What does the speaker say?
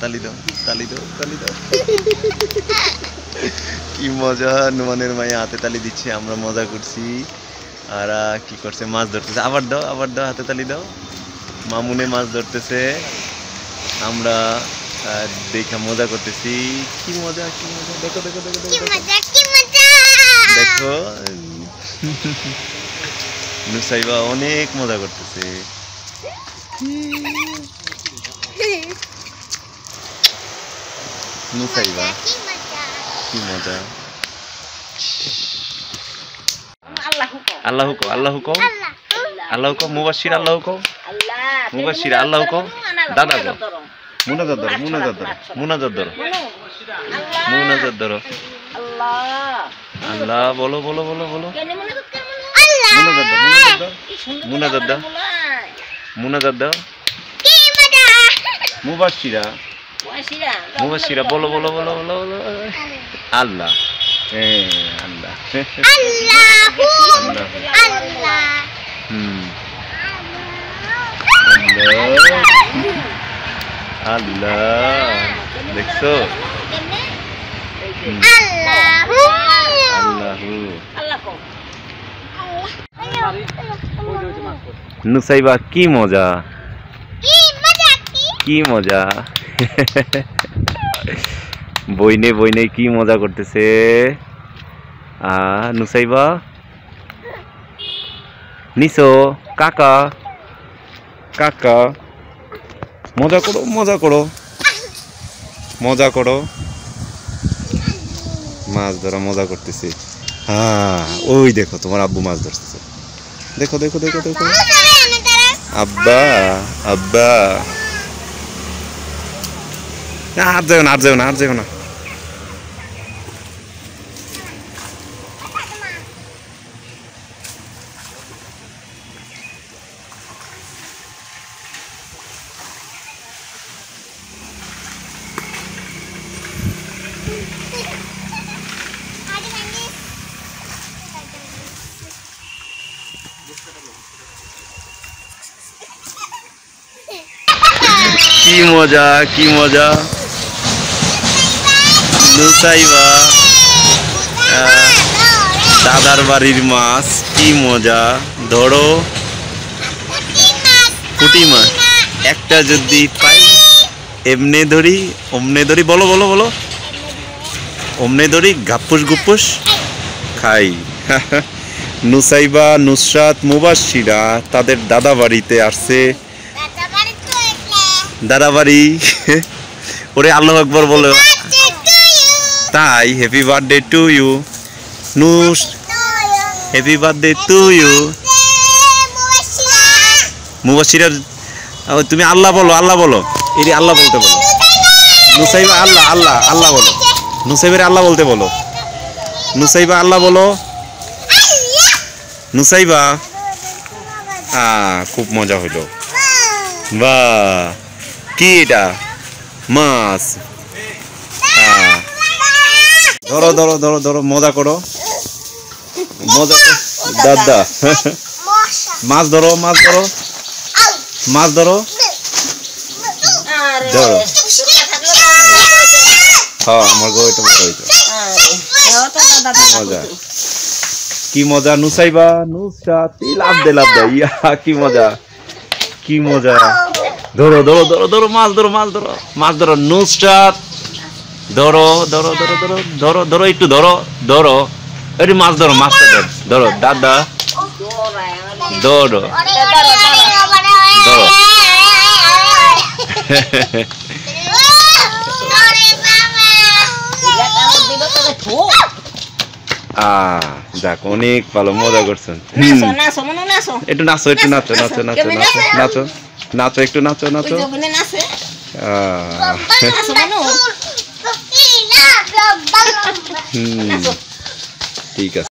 তালি দাও তালি দাও তালি দাও কি মজা নুমানের মায়ে হাতে তালি দিচ্ছে আমরা মজা করছি আর কি করছে মাছ ধরতেছে আবার দাও হাতে তালি দাও মামুনে মাছ ধরতেছে আমরা দেখা মজা করতেছি কি মজা দেখো দেখো দেখো দেখো নুসাইবা অনেক মজা করতেছে নুসাইবা কি মজা আল্লাহ কও আল্লাহ কও আল্লাহ কও মুবাশশির আল্লাহ কও মুবাশশির আল্লাহ কও দাদা কও মুনাজাত ধরো মুনাজাত ধরো আল্লাহ বলো বলো বলো বলো মুনাজাত দাও মুবাশশিরা বলো বলো বলো বলো বলো আল্লাহ আল্লাহ আল্লাহ দেখছো নুসাইবা কি মজা কি মজা বইনে বইনে কি মজা করতেছে নুসাইবা নিসো কাকা কাকা মজা করো মজা করো মজা করো মাছ ধরা মজা করতেছে হ্যাঁ ওই দেখো তোমার আব্বু মাছ ধরতেছে দেখো দেখো দেখো দেখো আব্বা আব্বা আর যাও না আর যাও না আর যাও না কি মজা কি মজা নুসাইবা দাদার বাড়ির মাছ কি মজা ধরো পুঁটি মাছ একটা যদি পাই এমনে ধরি অমনে ধরি বলো বলো বলো অমনে ধরি গাপ্পুস গুপ্পুস খাই নুসাইবা নুসরাত মুবাশশিরা তাদের দাদা বাড়িতে আসছে দাদা বাড়ি ওরে আল্লাহু আকবার বলো তাই হ্যাপি বার্থডে টু ইউ নুস happy birthday to you Mubashshira তুমি আল্লাহ বলো এরি আল্লাহ বলতে বলো নুসাইবা আল্লাহ আল্লাহ আল্লাহ বলো নুসাইবার আল্লাহ বলতে বলো নুসাইবা আল্লাহ বলো নুসাইবা খুব মজা হইলো বাহ কি এটা মাছ ধরো ধরো ধরো ধরো মজা করো মজা দাদা মাছ ধরো মাছ ধরো মাছ ধরো ধরো হ্যাঁ আমার গইটা মজা কি মজা নুসাইবা নুসরাত লাভ দে ইয়া কি মজা কি মজা ধরো ধরো ধরো ধরো মাছ ধরো মাছ ধরো মাছ ধরো নুসরাত ধরো ধরো ধরো ধরো ধরো ধরো একটু ধরো ধরো এটি মাছ ধরো মাছটা ধরো ধরো দাদা ধরো ধরো যাক অনেক ভালো মজা করছেন একটু নাচো একটু নাচো নাচো নাচো নাচো নাচো নাচো একটু নাচো নাচো ঠিক আছে।